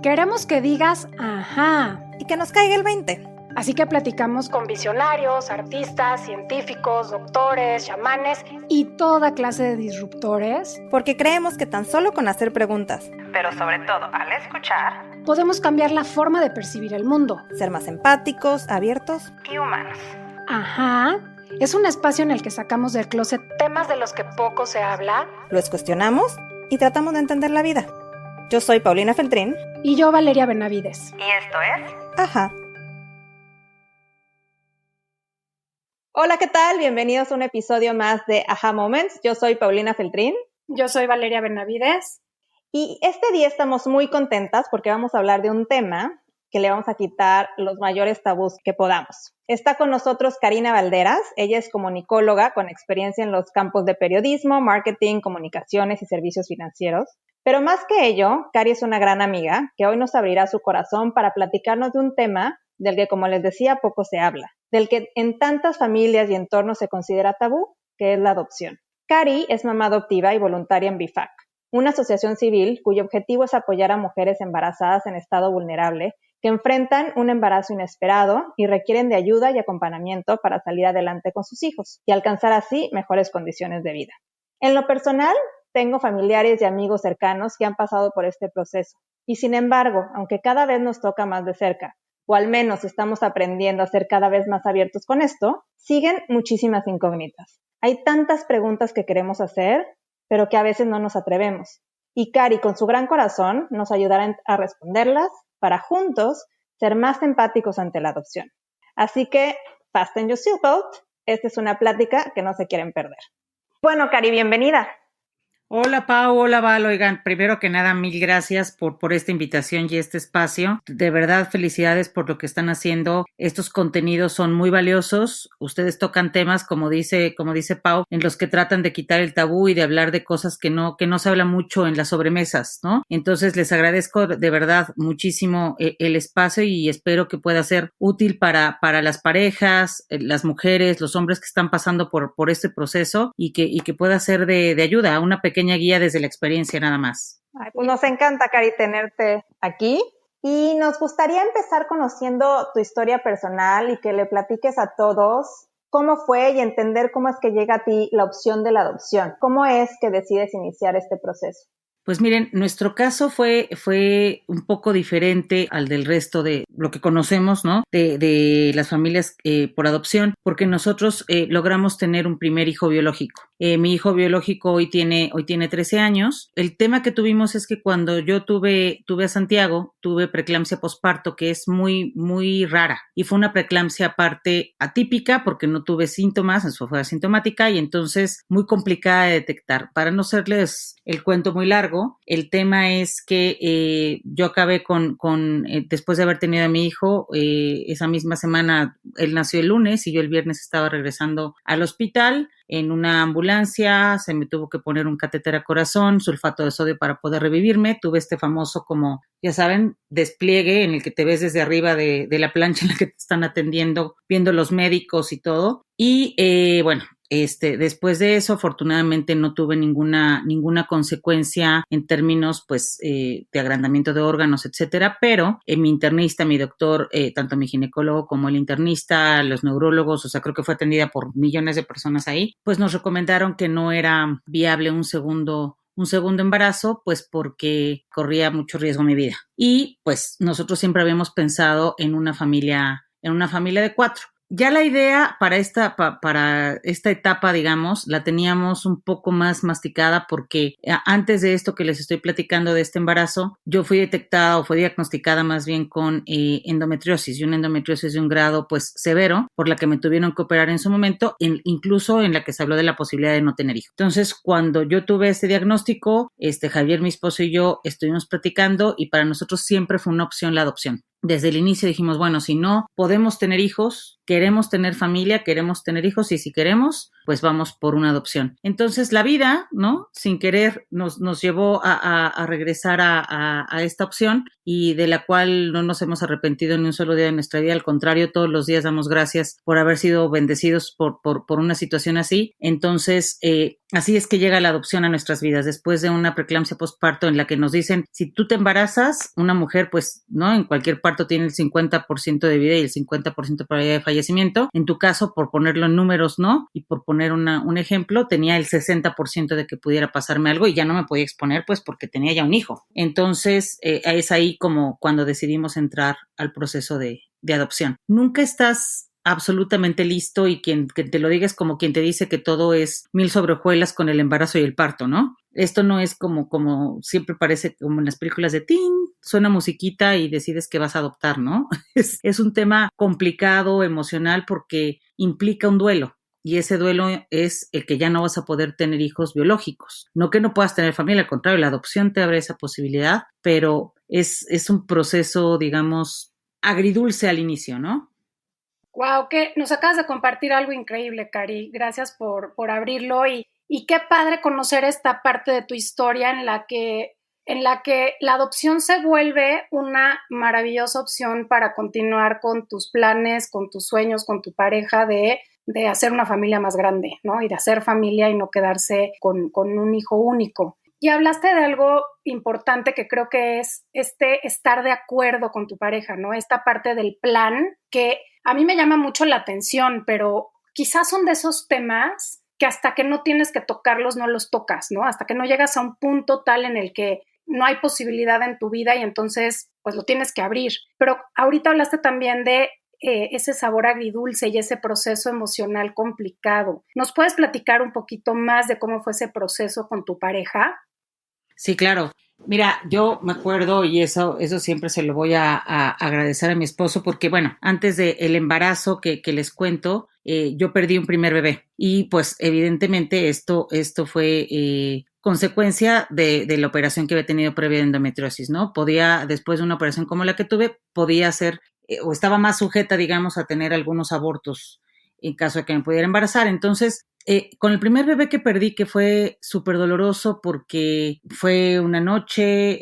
Queremos que digas ajá y que nos caiga el 20. Así que platicamos con visionarios, artistas, científicos, doctores, chamanes y toda clase de disruptores. Porque creemos que tan solo con hacer preguntas, pero sobre todo al escuchar, podemos cambiar la forma de percibir el mundo. Ser más empáticos, abiertos y humanos. Ajá. Es un espacio en el que sacamos del closet temas de los que poco se habla. Los cuestionamos y tratamos de entender la vida. Yo soy Paulina Feltrín. Y yo, Valeria Benavides. Y esto es Ajá. Hola, ¿qué tal? Bienvenidos a un episodio más de Ajá Moments. Yo soy Paulina Feltrín. Yo soy Valeria Benavides. Y este día estamos muy contentas porque vamos a hablar de un tema que le vamos a quitar los mayores tabús que podamos. Está con nosotros Karina Valderas. Ella es comunicóloga con experiencia en los campos de periodismo, marketing, comunicaciones y servicios financieros. Pero más que ello, Cari es una gran amiga que hoy nos abrirá su corazón para platicarnos de un tema del que, como les decía, poco se habla, del que en tantas familias y entornos se considera tabú, que es la adopción. Cari es mamá adoptiva y voluntaria en BIFAC, una asociación civil cuyo objetivo es apoyar a mujeres embarazadas en estado vulnerable que enfrentan un embarazo inesperado y requieren de ayuda y acompañamiento para salir adelante con sus hijos y alcanzar así mejores condiciones de vida. En lo personal, tengo familiares y amigos cercanos que han pasado por este proceso y sin embargo, aunque cada vez nos toca más de cerca, o al menos estamos aprendiendo a ser cada vez más abiertos con esto, siguen muchísimas incógnitas. Hay tantas preguntas que queremos hacer, pero que a veces no nos atrevemos. Y Cari, con su gran corazón, nos ayudará a responderlas para juntos ser más empáticos ante la adopción. Así que, fasten your seatbelt. Esta es una plática que no se quieren perder. Bueno, Cari, bienvenida. Hola Pau, hola Val, oigan, primero que nada mil gracias por esta invitación y este espacio, de verdad felicidades por lo que están haciendo, estos contenidos son muy valiosos, ustedes tocan temas como dice Pau, en los que tratan de quitar el tabú y de hablar de cosas que no se habla mucho en las sobremesas, ¿no? Entonces les agradezco de verdad muchísimo el espacio y espero que pueda ser útil para las parejas, las mujeres, los hombres que están pasando por este proceso y que pueda ser de ayuda, una pequeña guía desde la experiencia nada más. Ay, pues nos encanta, Cari, tenerte aquí y nos gustaría empezar conociendo tu historia personal y que le platiques a todos cómo fue y entender cómo es que llega a ti la opción de la adopción. ¿Cómo es que decides iniciar este proceso? Pues miren, nuestro caso fue un poco diferente al del resto de lo que conocemos, ¿no? De las familias por adopción, porque nosotros logramos tener un primer hijo biológico. Mi hijo biológico hoy tiene 13 años. El tema que tuvimos es que cuando yo tuve a Santiago, tuve preeclampsia posparto, que es muy, muy rara. Y fue una preeclampsia aparte atípica porque no tuve síntomas, eso fue asintomática y entonces muy complicada de detectar. Para no hacerles el cuento muy largo, el tema es que yo acabé después de haber tenido a mi hijo, esa misma semana, él nació el lunes y yo el viernes estaba regresando al hospital en una ambulancia, se me tuvo que poner un catéter a corazón, sulfato de sodio para poder revivirme, tuve este famoso como, ya saben, despliegue en el que te ves desde arriba de la plancha en la que te están atendiendo, viendo los médicos y todo, y bueno, después de eso, afortunadamente no tuve ninguna consecuencia en términos, pues, de agrandamiento de órganos, etcétera, pero mi internista, mi doctor, tanto mi ginecólogo como el internista, los neurólogos, o sea, creo que fue atendida por millones de personas ahí, pues nos recomendaron que no era viable un segundo embarazo, pues porque corría mucho riesgo mi vida. Y pues nosotros siempre habíamos pensado en una familia de 4. Ya la idea para esta etapa, digamos, la teníamos un poco más masticada porque antes de esto que les estoy platicando de este embarazo, yo fui diagnosticada más bien con endometriosis, y una endometriosis de un grado pues severo, por la que me tuvieron que operar en su momento, incluso en la que se habló de la posibilidad de no tener hijos. Entonces, cuando yo tuve este diagnóstico, Javier, mi esposo y yo estuvimos platicando y para nosotros siempre fue una opción la adopción. Desde el inicio dijimos, bueno, si no podemos tener hijos, queremos tener familia, queremos tener hijos y si queremos, pues vamos por una adopción. Entonces la vida, ¿no? Sin querer nos llevó a regresar a esta opción y de la cual no nos hemos arrepentido ni un solo día de nuestra vida. Al contrario, todos los días damos gracias por haber sido bendecidos por una situación así. Entonces, así es que llega la adopción a nuestras vidas, después de una preeclampsia postparto en la que nos dicen, si tú te embarazas, una mujer, pues, ¿no? En cualquier parto tiene el 50% de vida y el 50% de probabilidad de fallecimiento. En tu caso, por ponerlo en números, ¿no? Y por poner un ejemplo, tenía el 60% de que pudiera pasarme algo y ya no me podía exponer, pues, porque tenía ya un hijo. Entonces, es ahí como cuando decidimos entrar al proceso de adopción. Nunca estás absolutamente listo y quien que te lo diga es como quien te dice que todo es miel sobre hojuelas con el embarazo y el parto, ¿no? Esto no es como siempre parece como en las películas de teen, suena musiquita y decides que vas a adoptar, ¿no? Es un tema complicado, emocional, porque implica un duelo. Y ese duelo es el que ya no vas a poder tener hijos biológicos. No que no puedas tener familia, al contrario, la adopción te abre esa posibilidad, pero es un proceso, digamos, agridulce al inicio, ¿no? Wow, que nos acabas de compartir algo increíble, Cari. Gracias por abrirlo y qué padre conocer esta parte de tu historia en la que la adopción se vuelve una maravillosa opción para continuar con tus planes, con tus sueños, con tu pareja de hacer una familia más grande, ¿no? Y de hacer familia y no quedarse con un hijo único. Y hablaste de algo importante que creo que es estar de acuerdo con tu pareja, ¿no? Esta parte del plan que a mí me llama mucho la atención, pero quizás son de esos temas que hasta que no tienes que tocarlos no los tocas, ¿no? Hasta que no llegas a un punto tal en el que no hay posibilidad en tu vida y entonces pues lo tienes que abrir. Pero ahorita hablaste también de ese sabor agridulce y ese proceso emocional complicado. ¿Nos puedes platicar un poquito más de cómo fue ese proceso con tu pareja? Sí, claro. Mira, yo me acuerdo y eso siempre se lo voy a agradecer a mi esposo porque, bueno, antes del embarazo que les cuento, yo perdí un primer bebé y pues evidentemente esto fue consecuencia de la operación que había tenido previa de endometriosis, ¿no? Después de una operación como la que tuve, podía ser o estaba más sujeta, digamos, a tener algunos abortos en caso de que me pudiera embarazar. Entonces, con el primer bebé que perdí, que fue súper doloroso porque fue una noche,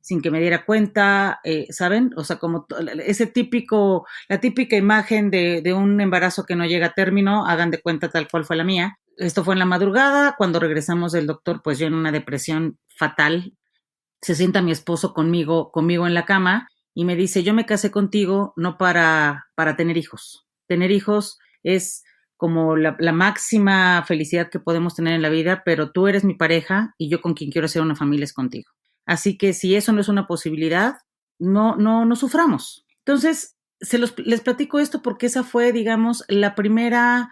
sin que me diera cuenta, ¿saben? O sea, como la típica imagen de un embarazo que no llega a término, hagan de cuenta tal cual fue la mía. Esto fue en la madrugada, cuando regresamos del doctor, pues yo en una depresión fatal, se sienta mi esposo conmigo en la cama y me dice, yo me casé contigo no para tener hijos. Tener hijos es como la máxima felicidad que podemos tener en la vida, pero tú eres mi pareja y yo con quien quiero hacer una familia es contigo. Así que si eso no es una posibilidad, no suframos. Entonces, les platico esto porque esa fue, digamos, la primera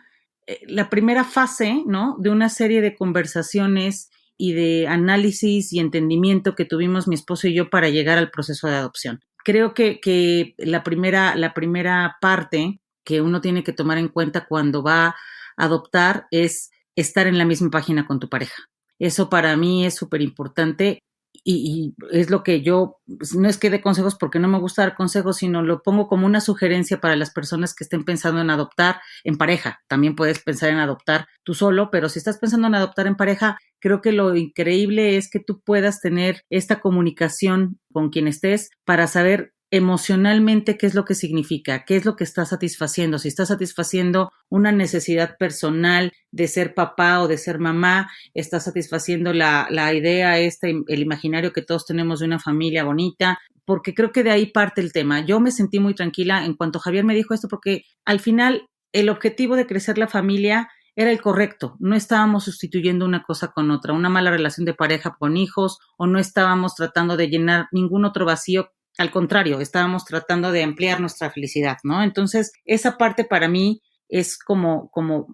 fase, ¿no? De una serie de conversaciones y de análisis y entendimiento que tuvimos mi esposo y yo para llegar al proceso de adopción. Creo que la primera parte que uno tiene que tomar en cuenta cuando va a adoptar es estar en la misma página con tu pareja. Eso para mí es súper importante y es lo que yo, no es que dé consejos porque no me gusta dar consejos, sino lo pongo como una sugerencia para las personas que estén pensando en adoptar en pareja. También puedes pensar en adoptar tú solo, pero si estás pensando en adoptar en pareja, creo que lo increíble es que tú puedas tener esta comunicación con quien estés para saber emocionalmente qué es lo que significa, qué es lo que está satisfaciendo, si está satisfaciendo una necesidad personal de ser papá o de ser mamá, está satisfaciendo la idea el imaginario que todos tenemos de una familia bonita, porque creo que de ahí parte el tema. Yo me sentí muy tranquila en cuanto Javier me dijo esto, porque al final el objetivo de crecer la familia era el correcto, no estábamos sustituyendo una cosa con otra, una mala relación de pareja con hijos, o no estábamos tratando de llenar ningún otro vacío. Al contrario, estábamos tratando de ampliar nuestra felicidad, ¿no? Entonces, esa parte para mí es como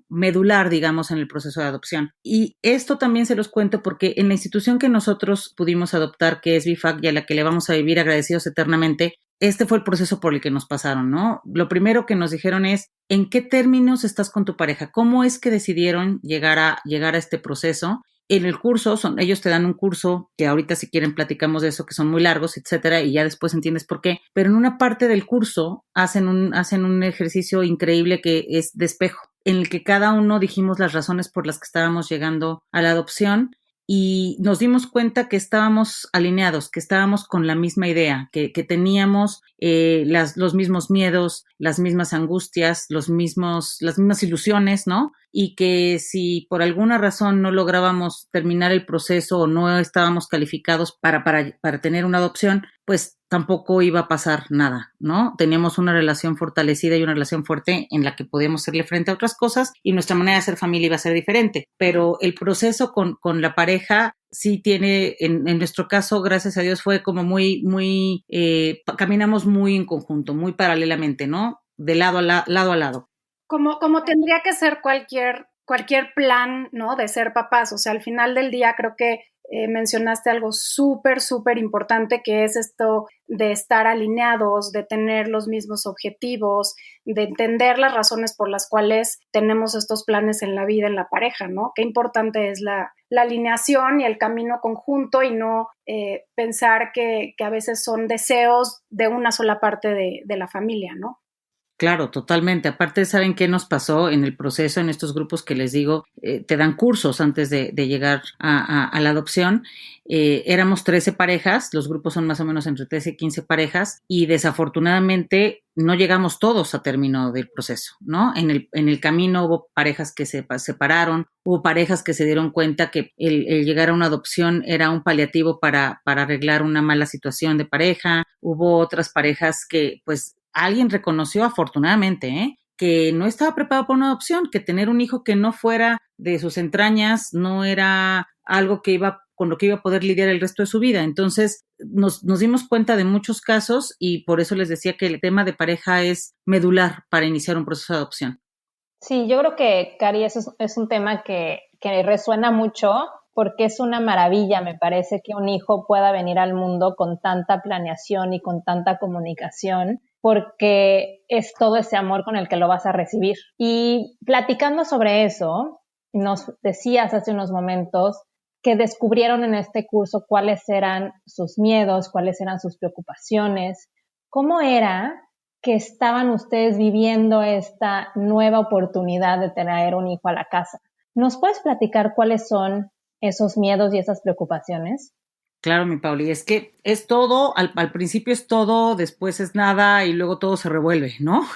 medular, digamos, en el proceso de adopción. Y esto también se los cuento porque en la institución que nosotros pudimos adoptar, que es BIFAC y a la que le vamos a vivir agradecidos eternamente, este fue el proceso por el que nos pasaron, ¿no? Lo primero que nos dijeron es, ¿en qué términos estás con tu pareja? ¿Cómo es que decidieron llegar a este proceso? En el curso, ellos te dan un curso, que ahorita si quieren platicamos de eso, que son muy largos, etcétera, y ya después entiendes por qué, pero en una parte del curso hacen un ejercicio increíble que es de espejo. en el que cada uno dijimos las razones por las que estábamos llegando a la adopción y nos dimos cuenta que estábamos alineados, que estábamos con la misma idea, que teníamos los mismos miedos, las mismas angustias, las mismas ilusiones, ¿no? Y que si por alguna razón no lográbamos terminar el proceso o no estábamos calificados para tener una adopción, pues tampoco iba a pasar nada, ¿no? Teníamos una relación fortalecida y una relación fuerte en la que podíamos hacerle frente a otras cosas y nuestra manera de hacer familia iba a ser diferente. Pero el proceso con la pareja sí tiene, en nuestro caso, gracias a Dios, fue como caminamos muy en conjunto, muy paralelamente, ¿no? De lado a lado. Como tendría que ser cualquier plan, ¿no? De ser papás. O sea, al final del día creo que mencionaste algo súper, súper importante, que es esto de estar alineados, de tener los mismos objetivos, de entender las razones por las cuales tenemos estos planes en la vida, en la pareja, ¿no? Qué importante es la alineación y el camino conjunto y no pensar que a veces son deseos de una sola parte de la familia, ¿no? Claro, totalmente. Aparte, ¿saben qué nos pasó en el proceso, en estos grupos que les digo? Te dan cursos antes de llegar a la adopción. Éramos 13 parejas, los grupos son más o menos entre 13 y 15 parejas, y desafortunadamente no llegamos todos a término del proceso, ¿no? En el camino hubo parejas que se separaron, hubo parejas que se dieron cuenta que el llegar a una adopción era un paliativo para arreglar una mala situación de pareja, hubo otras parejas que, pues, alguien reconoció afortunadamente, que no estaba preparado para una adopción, que tener un hijo que no fuera de sus entrañas no era algo con lo que iba a poder lidiar el resto de su vida. Entonces nos dimos cuenta de muchos casos y por eso les decía que el tema de pareja es medular para iniciar un proceso de adopción. Sí, yo creo que, Cari, eso es un tema que resuena mucho porque es una maravilla, me parece, que un hijo pueda venir al mundo con tanta planeación y con tanta comunicación, porque es todo ese amor con el que lo vas a recibir. Y platicando sobre eso, nos decías hace unos momentos que descubrieron en este curso cuáles eran sus miedos, cuáles eran sus preocupaciones. ¿Cómo era que estaban ustedes viviendo esta nueva oportunidad de traer un hijo a la casa? ¿Nos puedes platicar cuáles son esos miedos y esas preocupaciones? Claro, mi Pauli, es que es todo, al principio es todo, después es nada y luego todo se revuelve, ¿no?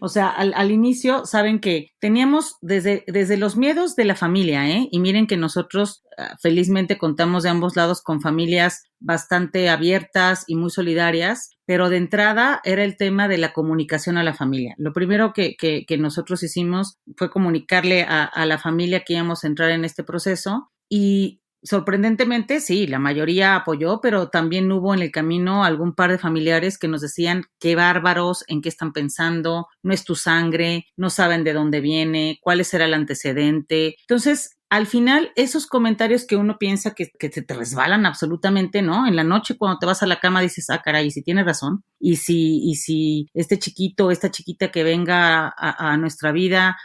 O sea, al inicio saben que teníamos desde los miedos de la familia, ¿eh? Y miren que nosotros felizmente contamos de ambos lados con familias bastante abiertas y muy solidarias, pero de entrada era el tema de la comunicación a la familia. Lo primero que nosotros hicimos fue comunicarle a la familia que íbamos a entrar en este proceso y sorprendentemente, sí, la mayoría apoyó, pero también hubo en el camino algún par de familiares que nos decían qué bárbaros, en qué están pensando, no es tu sangre, no saben de dónde viene, cuál será el antecedente. Entonces, al final, esos comentarios que uno piensa que se te resbalan absolutamente, ¿no? En la noche cuando te vas a la cama dices, caray, si tiene razón. Y si este chiquito, esta chiquita que venga a nuestra vida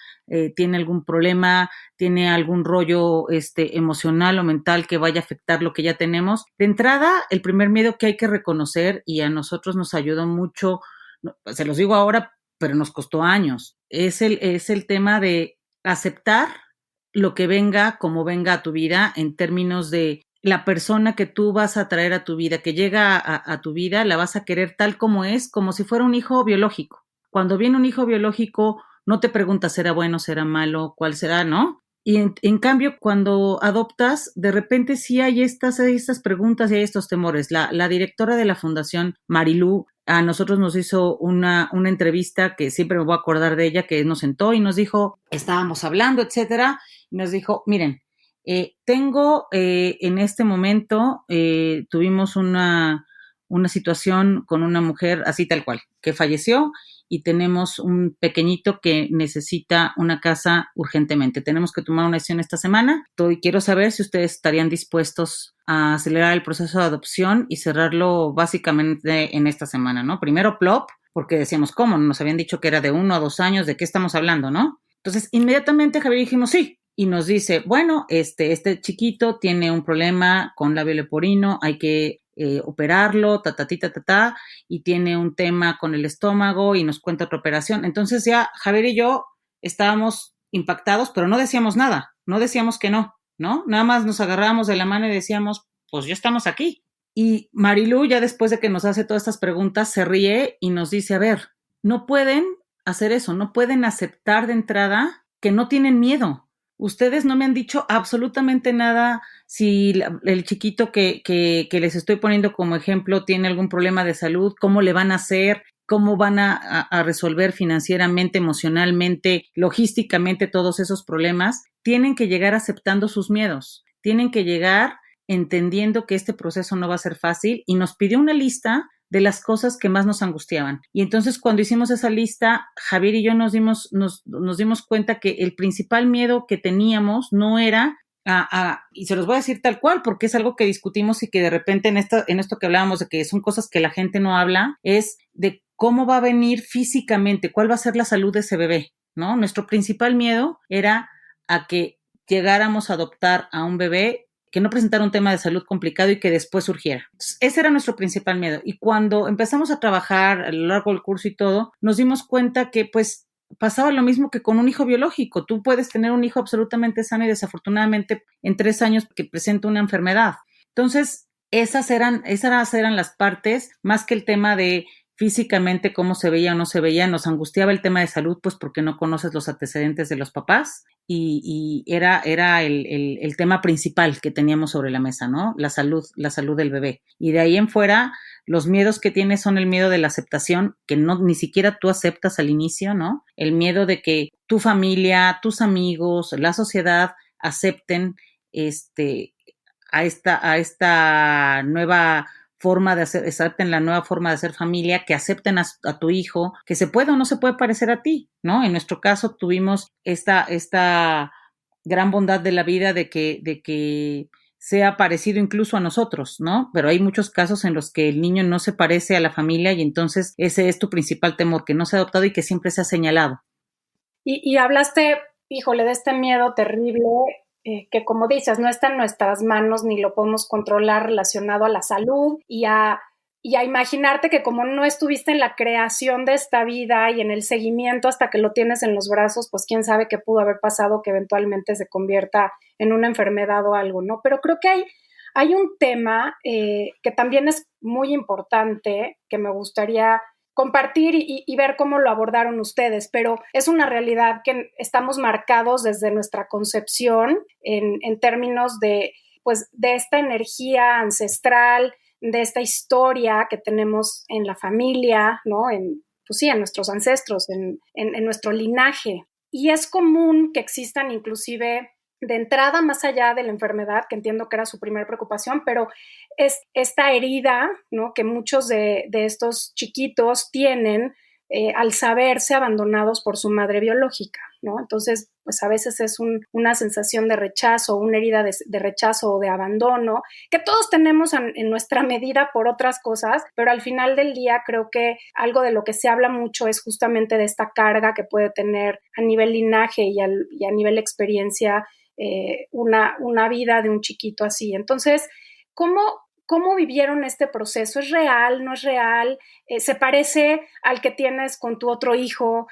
tiene algún problema, tiene algún rollo emocional o mental que vaya a afectar lo que ya tenemos. De entrada, el primer miedo que hay que reconocer, y a nosotros nos ayudó mucho, se los digo ahora, pero nos costó años, es el tema de aceptar lo que venga, como venga a tu vida, en términos de la persona que tú vas a traer a tu vida, que llega a tu vida, la vas a querer tal como es, como si fuera un hijo biológico. Cuando viene un hijo biológico, no te preguntas, ¿será bueno, será malo, cuál será, no? Y en cambio, cuando adoptas, de repente sí hay estas preguntas y hay estos temores. La directora de la fundación, Marilú, a nosotros nos hizo una entrevista que siempre me voy a acordar de ella, que nos sentó y nos dijo, estábamos hablando, etcétera, y nos dijo, miren, tengo en este momento, tuvimos una situación con una mujer así tal cual, que falleció, y tenemos un pequeñito que necesita una casa urgentemente. Tenemos que tomar una decisión esta semana. Quiero saber si ustedes estarían dispuestos a acelerar el proceso de adopción y cerrarlo básicamente en esta semana, ¿no? Primero plop, porque decíamos, ¿cómo? Nos habían dicho que era de 1 a 2 años, ¿de qué estamos hablando, no? Entonces, inmediatamente Javier dijimos sí. Y nos dice, bueno, este chiquito tiene un problema con labio leporino, hay que operarlo, y tiene un tema con el estómago y nos cuenta otra operación. Entonces ya Javier y yo estábamos impactados, pero no decíamos nada, no decíamos que no, ¿no? Nada más nos agarrábamos de la mano y decíamos, pues ya estamos aquí. Y Marilu, ya después de que nos hace todas estas preguntas, se ríe y nos dice, a ver, no pueden hacer eso, no pueden aceptar de entrada que no tienen miedo. Ustedes no me han dicho absolutamente nada si el chiquito que les estoy poniendo como ejemplo tiene algún problema de salud, cómo le van a hacer, cómo van a resolver financieramente, emocionalmente, logísticamente todos esos problemas. Tienen que llegar aceptando sus miedos, tienen que llegar entendiendo que este proceso no va a ser fácil y nos pidió una lista de las cosas que más nos angustiaban. Y entonces cuando hicimos esa lista, Javier y yo nos dimos cuenta que el principal miedo que teníamos no era y se los voy a decir tal cual, porque es algo que discutimos y que de repente en esto que hablábamos de que son cosas que la gente no habla, es de cómo va a venir físicamente, cuál va a ser la salud de ese bebé, ¿no? Nuestro principal miedo era a que llegáramos a adoptar a un bebé que no presentara un tema de salud complicado y que después surgiera. Entonces, ese era nuestro principal miedo. Y cuando empezamos a trabajar a lo largo del curso y todo, nos dimos cuenta que pues pasaba lo mismo que con un hijo biológico. Tú puedes tener un hijo absolutamente sano y desafortunadamente en 3 años que presenta una enfermedad. Entonces, esas eran las partes, más que el tema de físicamente cómo se veía o no se veía, nos angustiaba el tema de salud, pues porque no conoces los antecedentes de los papás y era el tema principal que teníamos sobre la mesa, ¿no? La salud del bebé. Y de ahí en fuera, los miedos que tienes son el miedo de la aceptación, que no ni siquiera tú aceptas al inicio, ¿no? El miedo de que tu familia, tus amigos, la sociedad acepten a esta nueva forma de hacer, acepten la nueva forma de hacer familia, que acepten a tu hijo, que se puede o no se puede parecer a ti, ¿no? En nuestro caso tuvimos esta gran bondad de la vida de que sea parecido incluso a nosotros, ¿no? Pero hay muchos casos en los que el niño no se parece a la familia y entonces ese es tu principal temor, que no sea adoptado y que siempre sea señalado. Y hablaste, híjole, de este miedo terrible que como dices, no está en nuestras manos ni lo podemos controlar relacionado a la salud y a imaginarte que como no estuviste en la creación de esta vida y en el seguimiento hasta que lo tienes en los brazos, pues quién sabe qué pudo haber pasado que eventualmente se convierta en una enfermedad o algo, ¿no? Pero creo que hay un tema que también es muy importante que me gustaría compartir y ver cómo lo abordaron ustedes, pero es una realidad que estamos marcados desde nuestra concepción en términos de, pues, de esta energía ancestral, de esta historia que tenemos en la familia, ¿no? Pues sí, en nuestros ancestros, en nuestro linaje. Y es común que existan inclusive de entrada, más allá de la enfermedad, que entiendo que era su primera preocupación, pero es esta herida, ¿no? Que muchos de estos chiquitos tienen al saberse abandonados por su madre biológica, ¿no? Entonces, pues a veces es una sensación de rechazo, una herida de rechazo o de abandono, que todos tenemos en nuestra medida por otras cosas, pero al final del día creo que algo de lo que se habla mucho es justamente de esta carga que puede tener a nivel linaje y a nivel experiencia una vida de un chiquito así. Entonces, ¿cómo vivieron este proceso? ¿Es real? ¿No es real? ¿Se parece al que tienes con tu otro hijo?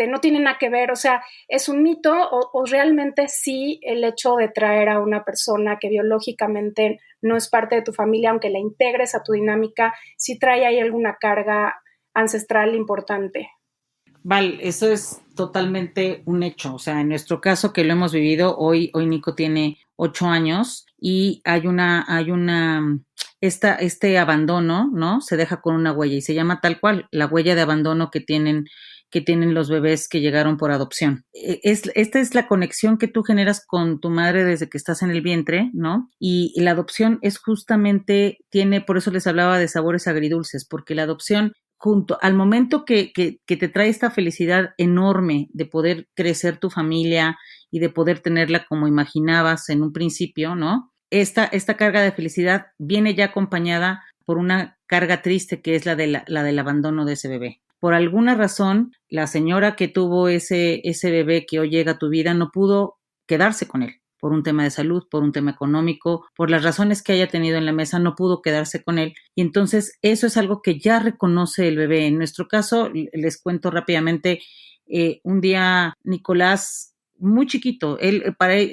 ¿No tiene nada que ver? O sea, ¿es un mito o realmente sí el hecho de traer a una persona que biológicamente no es parte de tu familia, aunque la integres a tu dinámica, sí trae ahí alguna carga ancestral importante? Vale, eso es totalmente un hecho. O sea, en nuestro caso que lo hemos vivido, hoy Nico tiene 8 años y hay este abandono, ¿no? Se deja con una huella y se llama tal cual, la huella de abandono que tienen los bebés que llegaron por adopción. Esta es la conexión que tú generas con tu madre desde que estás en el vientre, ¿no? Y la adopción es justamente, por eso les hablaba de sabores agridulces, porque la adopción junto al momento que te trae esta felicidad enorme de poder crecer tu familia y de poder tenerla como imaginabas en un principio, ¿no? Esta carga de felicidad viene ya acompañada por una carga triste que es la del abandono de ese bebé. Por alguna razón, la señora que tuvo ese bebé que hoy llega a tu vida no pudo quedarse con él. Por un tema de salud, por un tema económico, por las razones que haya tenido en la mesa, no pudo quedarse con él. Y entonces eso es algo que ya reconoce el bebé. En nuestro caso, les cuento rápidamente, Un día Nicolás, muy chiquito,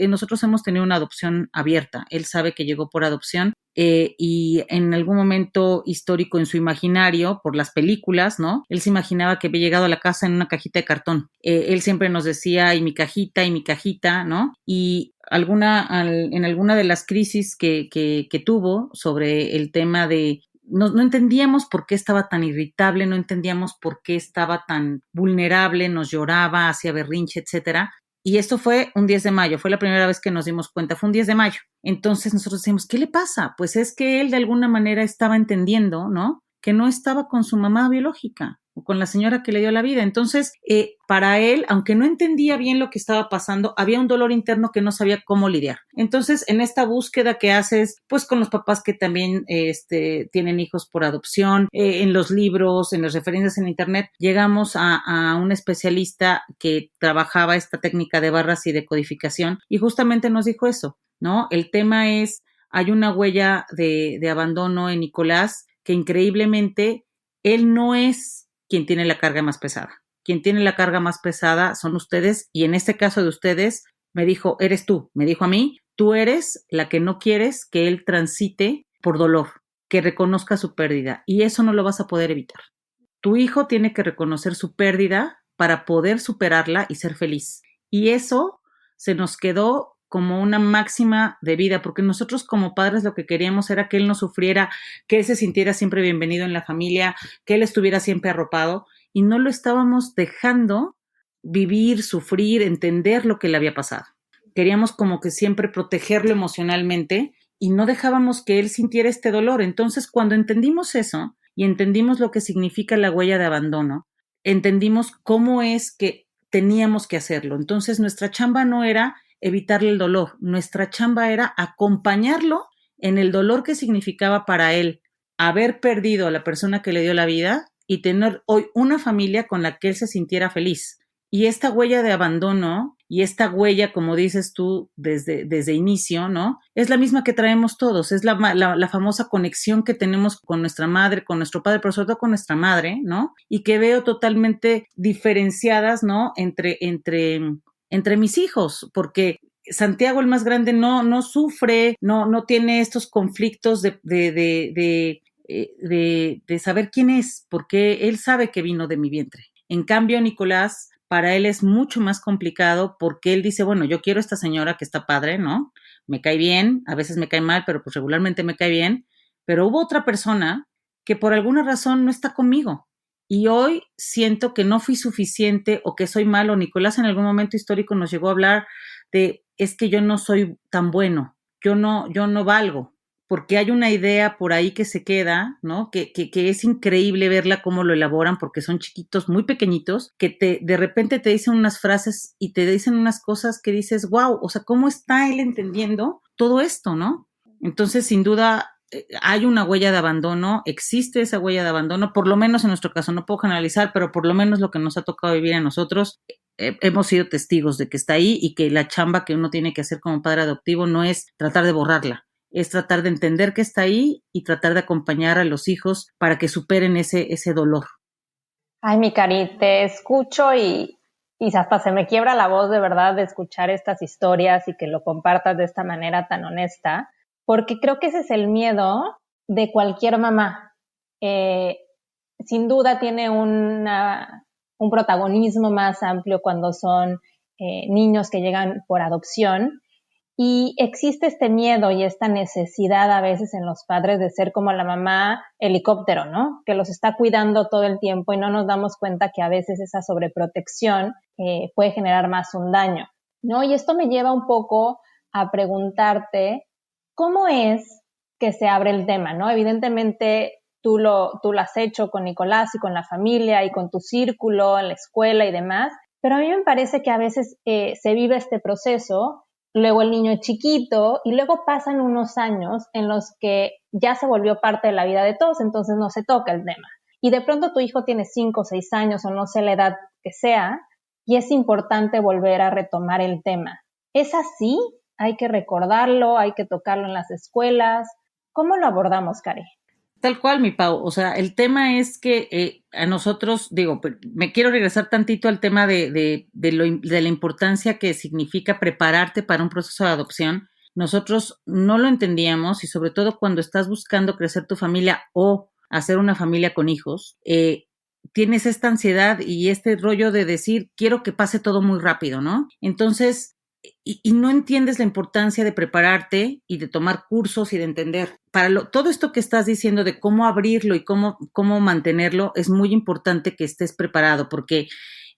nosotros hemos tenido una adopción abierta, él sabe que llegó por adopción, y en algún momento histórico en su imaginario, por las películas, ¿no? Él se imaginaba que había llegado a la casa en una cajita de cartón. Él siempre nos decía, y mi cajita, ¿no? Y en alguna de las crisis que tuvo sobre el tema de no entendíamos por qué estaba tan irritable, no entendíamos por qué estaba tan vulnerable, nos lloraba, hacía berrinche, etcétera. Y esto fue un 10 de mayo, fue la primera vez que nos dimos cuenta, fue un 10 de mayo. Entonces nosotros decíamos, ¿qué le pasa? Pues es que él de alguna manera estaba entendiendo, ¿no? Que no estaba con su mamá biológica o con la señora que le dio la vida. Entonces, para él, aunque no entendía bien lo que estaba pasando, había un dolor interno que no sabía cómo lidiar. Entonces, en esta búsqueda que haces, pues con los papás que también tienen hijos por adopción, en los libros, en las referencias en internet, llegamos a un especialista que trabajaba esta técnica de barras y de codificación y justamente nos dijo eso, ¿no? El tema es, hay una huella de abandono en Nicolás que increíblemente él no es quien tiene la carga más pesada. Quien tiene la carga más pesada son ustedes y en este caso de ustedes me dijo, eres tú, me dijo a mí, tú eres la que no quieres que él transite por dolor, que reconozca su pérdida y eso no lo vas a poder evitar. Tu hijo tiene que reconocer su pérdida para poder superarla y ser feliz. Y eso se nos quedó como una máxima de vida, porque nosotros como padres lo que queríamos era que él no sufriera, que él se sintiera siempre bienvenido en la familia, que él estuviera siempre arropado, y no lo estábamos dejando vivir, sufrir, entender lo que le había pasado. Queríamos como que siempre protegerlo emocionalmente y no dejábamos que él sintiera este dolor. Entonces, cuando entendimos eso y entendimos lo que significa la huella de abandono, entendimos cómo es que teníamos que hacerlo. Entonces, nuestra chamba no era evitarle el dolor. Nuestra chamba era acompañarlo en el dolor que significaba para él haber perdido a la persona que le dio la vida y tener hoy una familia con la que él se sintiera feliz. Y esta huella de abandono y esta huella, como dices tú, desde inicio, ¿no? Es la misma que traemos todos, es la famosa conexión que tenemos con nuestra madre, con nuestro padre, pero sobre todo con nuestra madre, ¿no? Y que veo totalmente diferenciadas, ¿no? Entre mis hijos, porque Santiago, el más grande, no sufre, no tiene estos conflictos de saber quién es, porque él sabe que vino de mi vientre. En cambio, Nicolás, para él es mucho más complicado porque él dice, bueno, yo quiero a esta señora que está padre, ¿no? Me cae bien, a veces me cae mal, pero pues regularmente me cae bien, pero hubo otra persona que por alguna razón no está conmigo. Y hoy siento que no fui suficiente o que soy malo. Nicolás en algún momento histórico nos llegó a hablar de, es que yo no soy tan bueno, yo no valgo, porque hay una idea por ahí que se queda, ¿no? Que es increíble verla cómo lo elaboran, porque son chiquitos, muy pequeñitos, que de repente te dicen unas frases y te dicen unas cosas que dices, wow, o sea, ¿cómo está él entendiendo todo esto, no? Entonces, sin duda, hay una huella de abandono, existe esa huella de abandono, por lo menos en nuestro caso, no puedo generalizar, pero por lo menos lo que nos ha tocado vivir a nosotros, hemos sido testigos de que está ahí y que la chamba que uno tiene que hacer como padre adoptivo no es tratar de borrarla, es tratar de entender que está ahí y tratar de acompañar a los hijos para que superen ese dolor. Ay, mi Cari, te escucho y hasta se me quiebra la voz de verdad de escuchar estas historias y que lo compartas de esta manera tan honesta, porque creo que ese es el miedo de cualquier mamá. Sin duda tiene un protagonismo más amplio cuando son niños que llegan por adopción. Y existe este miedo y esta necesidad a veces en los padres de ser como la mamá helicóptero, ¿no? Que los está cuidando todo el tiempo y no nos damos cuenta que a veces esa sobreprotección puede generar más un daño, ¿no? Y esto me lleva un poco a preguntarte, ¿cómo es que se abre el tema, ¿no? Evidentemente tú lo has hecho con Nicolás y con la familia y con tu círculo en la escuela y demás, pero a mí me parece que a veces se vive este proceso. Luego el niño es chiquito y luego pasan unos años en los que ya se volvió parte de la vida de todos, entonces no se toca el tema. Y de pronto tu hijo tiene 5 o 6 años o no sé la edad que sea y es importante volver a retomar el tema. ¿Es así? ¿Hay que recordarlo? ¿Hay que tocarlo en las escuelas? ¿Cómo lo abordamos, Cari? Tal cual, mi Pau. O sea, el tema es que a nosotros, digo, me quiero regresar tantito al tema de la importancia que significa prepararte para un proceso de adopción. Nosotros no lo entendíamos y sobre todo cuando estás buscando crecer tu familia o hacer una familia con hijos, tienes esta ansiedad y este rollo de decir, quiero que pase todo muy rápido, ¿no? Entonces, y no entiendes la importancia de prepararte y de tomar cursos y de entender. Todo esto que estás diciendo de cómo abrirlo y cómo mantenerlo, es muy importante que estés preparado, porque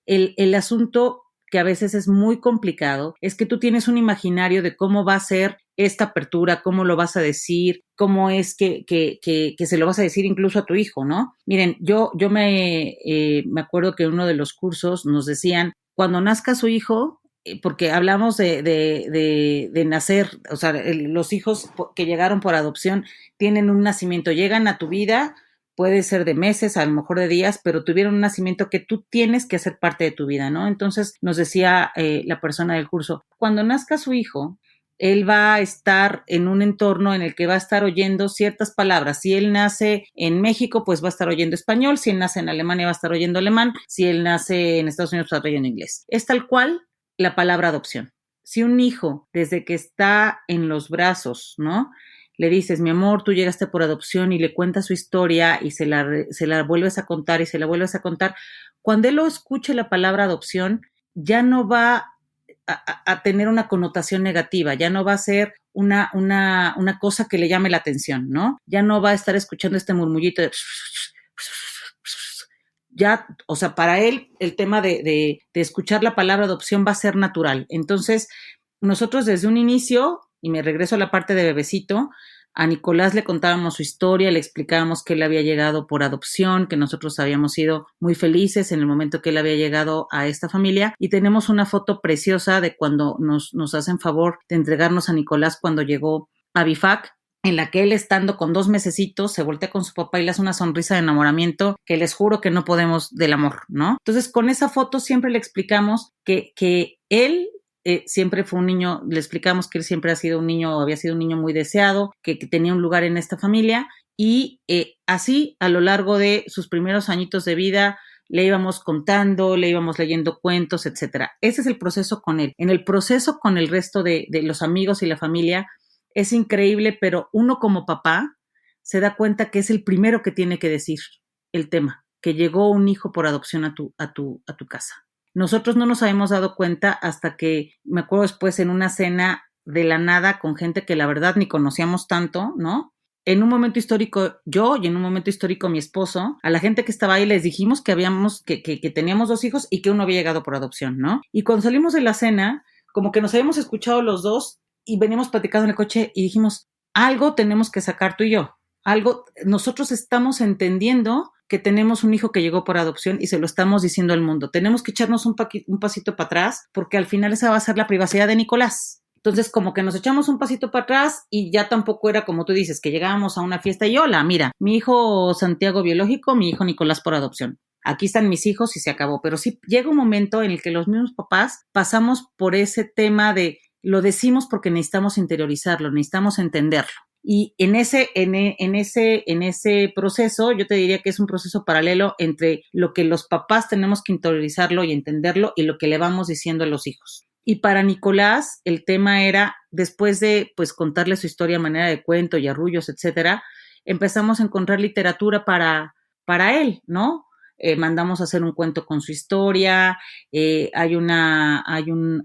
el asunto que a veces es muy complicado es que tú tienes un imaginario de cómo va a ser esta apertura, cómo lo vas a decir, cómo es que se lo vas a decir incluso a tu hijo, ¿no? Miren, yo me acuerdo que en uno de los cursos nos decían, cuando nazca su hijo, porque hablamos de nacer, o sea, los hijos que llegaron por adopción tienen un nacimiento, llegan a tu vida, puede ser de meses, a lo mejor de días, pero tuvieron un nacimiento que tú tienes que hacer parte de tu vida, ¿no? Entonces nos decía la persona del curso, cuando nazca su hijo, él va a estar en un entorno en el que va a estar oyendo ciertas palabras. Si él nace en México, pues va a estar oyendo español. Si él nace en Alemania, va a estar oyendo alemán. Si él nace en Estados Unidos, va a estar oyendo inglés. Es tal cual la palabra adopción. Si un hijo, desde que está en los brazos, ¿no? Le dices, mi amor, tú llegaste por adopción y le cuentas su historia y se la vuelves a contar y se la vuelves a contar, cuando él lo escuche la palabra adopción, ya no va a tener una connotación negativa, ya no va a ser una cosa que le llame la atención, ¿no? Ya no va a estar escuchando este murmullito de... Ya, o sea, para él el tema de escuchar la palabra adopción va a ser natural. Entonces, nosotros desde un inicio, y me regreso a la parte de bebecito, a Nicolás le contábamos su historia, le explicábamos que él había llegado por adopción, que nosotros habíamos sido muy felices en el momento que él había llegado a esta familia, y tenemos una foto preciosa de cuando nos hacen favor de entregarnos a Nicolás cuando llegó a BIFAC, en la que él, estando con 2 mesecitos, se voltea con su papá y le hace una sonrisa de enamoramiento que les juro que no podemos del amor, ¿no? Entonces, con esa foto siempre le explicamos que él siempre fue un niño, le explicamos que él siempre había sido un niño muy deseado, que tenía un lugar en esta familia, y así, a lo largo de sus primeros añitos de vida, le íbamos contando, le íbamos leyendo cuentos, etcétera. Ese es el proceso con él. En el proceso con el resto de los amigos y la familia, es increíble, pero uno como papá se da cuenta que es el primero que tiene que decir el tema, que llegó un hijo por adopción a tu casa. Nosotros no nos habíamos dado cuenta hasta que, me acuerdo después en una cena de la nada con gente que la verdad ni conocíamos tanto, ¿no? En un momento histórico yo y en un momento histórico mi esposo, a la gente que estaba ahí les dijimos que teníamos 2 hijos y que uno había llegado por adopción, ¿no? Y cuando salimos de la cena, como que nos habíamos escuchado los dos y veníamos platicando en el coche y dijimos, algo tenemos que sacar tú y yo. Nosotros estamos entendiendo que tenemos un hijo que llegó por adopción y se lo estamos diciendo al mundo. Tenemos que echarnos un pasito para atrás porque al final esa va a ser la privacidad de Nicolás. Entonces, como que nos echamos un pasito para atrás y ya tampoco era como tú dices, que llegábamos a una fiesta y hola, mira, mi hijo Santiago biológico, mi hijo Nicolás por adopción. Aquí están mis hijos y se acabó. Pero sí llega un momento en el que los mismos papás pasamos por ese tema de lo decimos porque necesitamos interiorizarlo, necesitamos entenderlo. Y en ese proceso, yo te diría que es un proceso paralelo entre lo que los papás tenemos que interiorizarlo y entenderlo y lo que le vamos diciendo a los hijos. Y para Nicolás, el tema era, después de pues contarle su historia a manera de cuento y arrullos, etcétera, empezamos a encontrar literatura para él, ¿no? Mandamos a hacer un cuento con su historia, hay un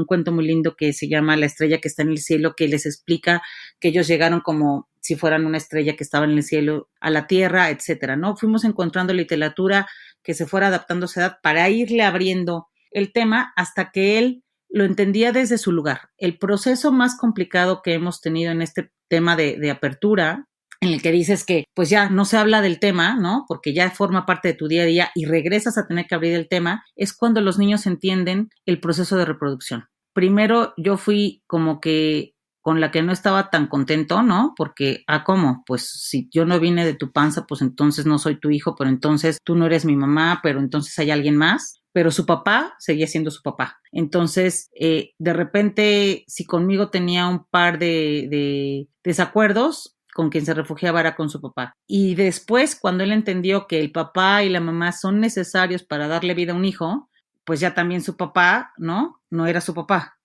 cuento muy lindo que se llama La estrella que está en el cielo, que les explica que ellos llegaron como si fueran una estrella que estaba en el cielo a la tierra, etcétera, ¿no? Fuimos encontrando literatura que se fuera adaptando a su edad para irle abriendo el tema hasta que él lo entendía desde su lugar. El proceso más complicado que hemos tenido en este tema de apertura, en el que dices que pues ya no se habla del tema, ¿no? Porque ya forma parte de tu día a día y regresas a tener que abrir el tema, es cuando los niños entienden el proceso de reproducción. Primero yo fui como que con la que no estaba tan contento, ¿no? Porque, ¿cómo? Pues si yo no vine de tu panza, pues entonces no soy tu hijo, pero entonces tú no eres mi mamá, pero entonces hay alguien más. Pero su papá seguía siendo su papá. Entonces, de repente, si conmigo tenía un par de desacuerdos, con quien se refugiaba era con su papá. Y después, cuando él entendió que el papá y la mamá son necesarios para darle vida a un hijo, pues ya también su papá, ¿no? No era su papá.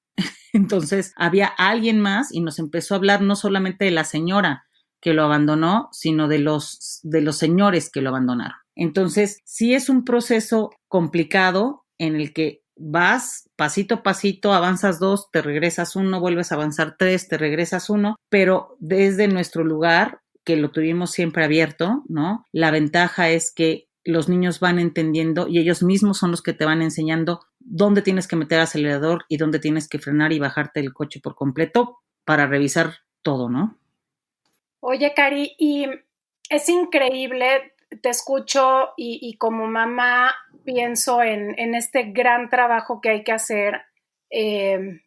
Entonces había alguien más y nos empezó a hablar no solamente de la señora que lo abandonó, sino de los señores que lo abandonaron. Entonces, sí es un proceso complicado en el que vas pasito a pasito, avanzas 2, te regresas 1, vuelves a avanzar 3, te regresas 1, pero desde nuestro lugar, que lo tuvimos siempre abierto, ¿no? La ventaja es que los niños van entendiendo y ellos mismos son los que te van enseñando dónde tienes que meter acelerador y dónde tienes que frenar y bajarte del coche por completo para revisar todo, ¿no? Oye, Cari, y es increíble, te escucho y como mamá pienso en este gran trabajo que hay que hacer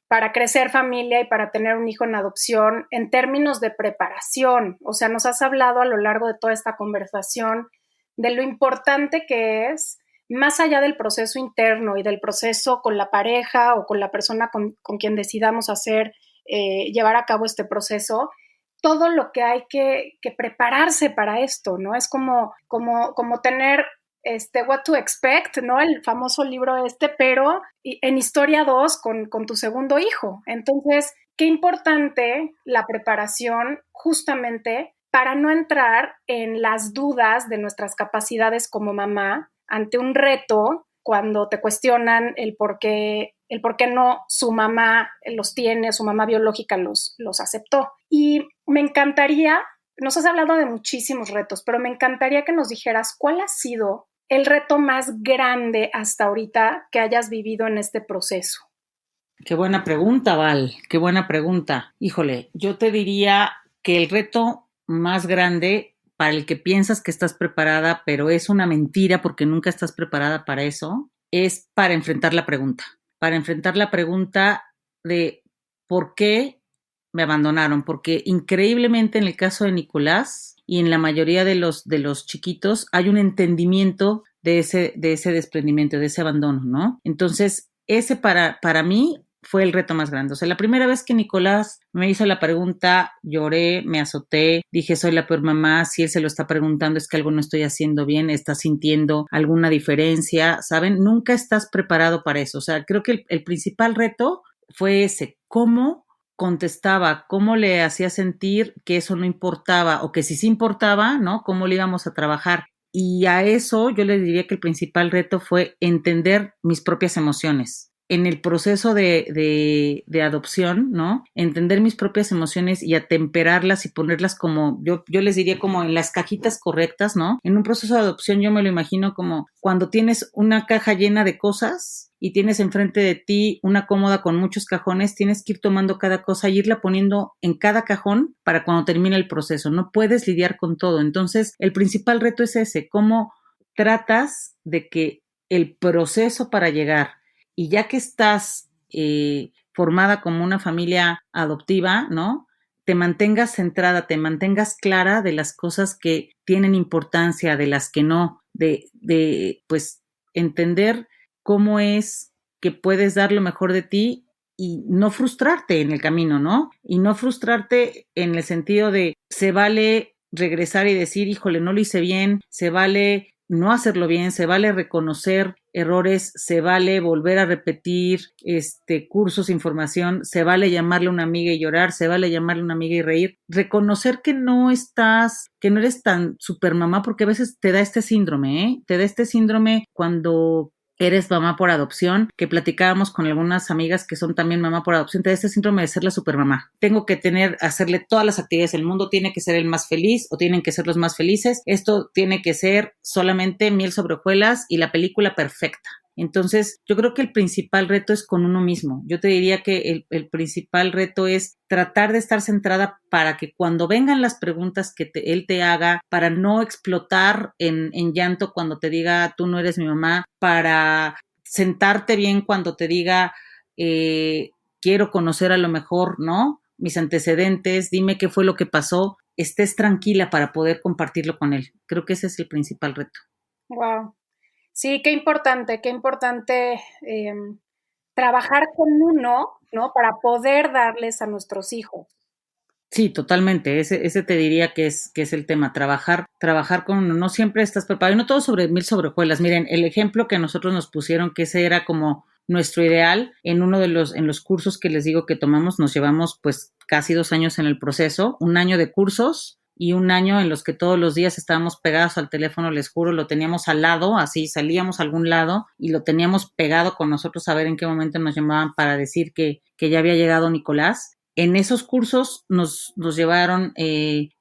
para crecer familia y para tener un hijo en adopción en términos de preparación. O sea, nos has hablado a lo largo de toda esta conversación de lo importante que es, más allá del proceso interno y del proceso con la pareja o con la persona con quien decidamos hacer, llevar a cabo este proceso, todo lo que hay que prepararse para esto, ¿no? Es como tener What to Expect, ¿no? El famoso libro pero en historia 2 con tu segundo hijo. Entonces, qué importante la preparación justamente para no entrar en las dudas de nuestras capacidades como mamá ante un reto cuando te cuestionan el por qué no su mamá los tiene, su mamá biológica los aceptó. Y me encantaría, nos has hablado de muchísimos retos, pero me encantaría que nos dijeras cuál ha sido el reto más grande hasta ahorita que hayas vivido en este proceso. Qué buena pregunta, Val, qué buena pregunta. Híjole, yo te diría que el reto más grande para el que piensas que estás preparada, pero es una mentira porque nunca estás preparada para eso, es para enfrentar la pregunta. Para enfrentar la pregunta de por qué me abandonaron, porque increíblemente en el caso de Nicolás y en la mayoría de los chiquitos hay un entendimiento de ese desprendimiento, de ese abandono, ¿no? Entonces, ese para mí fue el reto más grande. O sea, la primera vez que Nicolás me hizo la pregunta, lloré, me azoté, dije, soy la peor mamá, si él se lo está preguntando es que algo no estoy haciendo bien, está sintiendo alguna diferencia, ¿saben? Nunca estás preparado para eso. O sea, creo que el principal reto fue ese, cómo contestaba, cómo le hacía sentir que eso no importaba o que si sí importaba, ¿no? Cómo le íbamos a trabajar. Y a eso yo le diría que el principal reto fue entender mis propias emociones. En el proceso de adopción, ¿no? Entender mis propias emociones y atemperarlas y ponerlas como, yo les diría como en las cajitas correctas, ¿no? En un proceso de adopción yo me lo imagino como cuando tienes una caja llena de cosas y tienes enfrente de ti una cómoda con muchos cajones, tienes que ir tomando cada cosa y irla poniendo en cada cajón para cuando termine el proceso. No puedes lidiar con todo. Entonces, el principal reto es ese, cómo tratas de que el proceso para llegar y ya que estás formada como una familia adoptiva, ¿no? Te mantengas centrada, te mantengas clara de las cosas que tienen importancia, de las que no, pues entender cómo es que puedes dar lo mejor de ti y no frustrarte en el camino, ¿no? Y no frustrarte en el sentido de se vale regresar y decir, híjole, no lo hice bien, se vale no hacerlo bien, se vale reconocer errores, se vale volver a repetir cursos, información, se vale llamarle a una amiga y llorar, se vale llamarle a una amiga y reír, reconocer que no eres tan super mamá, porque a veces te da este síndrome, te da este síndrome cuando eres mamá por adopción, que platicábamos con algunas amigas que son también mamá por adopción, te da este síndrome de ser la supermamá. Tengo que hacerle todas las actividades, el mundo tiene que ser el más feliz o tienen que ser los más felices, esto tiene que ser solamente miel sobre hojuelas y la película perfecta. Entonces, yo creo que el principal reto es con uno mismo. Yo te diría que el principal reto es tratar de estar centrada para que cuando vengan las preguntas que él te haga, para no explotar en llanto cuando te diga, tú no eres mi mamá, para sentarte bien cuando te diga, quiero conocer a lo mejor, ¿no? Mis antecedentes, dime qué fue lo que pasó, estés tranquila para poder compartirlo con él. Creo que ese es el principal reto. Wow. Sí, qué importante trabajar con uno, ¿no? Para poder darles a nuestros hijos. Sí, totalmente. Ese te diría que es el tema. Trabajar con, no siempre estás preparado. Y no todo sobre mil sobre hojuelas. Miren, el ejemplo que a nosotros nos pusieron, que ese era como nuestro ideal, en uno en los cursos que les digo que tomamos, nos llevamos pues casi 2 años en el proceso, 1 año de cursos y 1 año en los que todos los días estábamos pegados al teléfono, les juro, lo teníamos al lado, así salíamos a algún lado y lo teníamos pegado con nosotros a ver en qué momento nos llamaban para decir que ya había llegado Nicolás. En esos cursos nos llevaron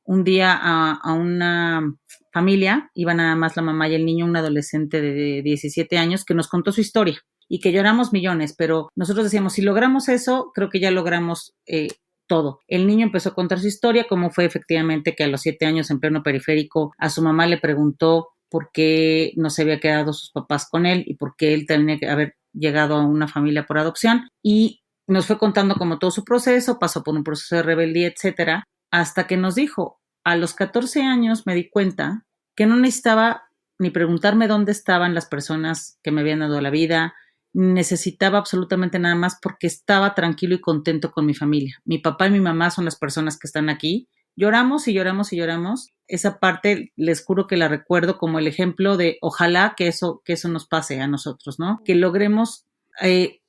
un día a una familia, iba nada más la mamá y el niño, un adolescente de 17 años, que nos contó su historia y que lloramos millones, pero nosotros decíamos, si logramos eso, creo que ya logramos todo. El niño empezó a contar su historia, cómo fue efectivamente que a los 7 años en pleno periférico a su mamá le preguntó por qué no se había quedado sus papás con él y por qué él tenía que haber llegado a una familia por adopción. Y nos fue contando como todo su proceso, pasó por un proceso de rebeldía, etcétera, hasta que nos dijo, a los 14 años me di cuenta que no necesitaba ni preguntarme dónde estaban las personas que me habían dado la vida, necesitaba absolutamente nada más porque estaba tranquilo y contento con mi familia. Mi papá y mi mamá son las personas que están aquí. Lloramos y lloramos y lloramos. Esa parte les juro que la recuerdo como el ejemplo de ojalá que eso nos pase a nosotros, ¿no? Que logremos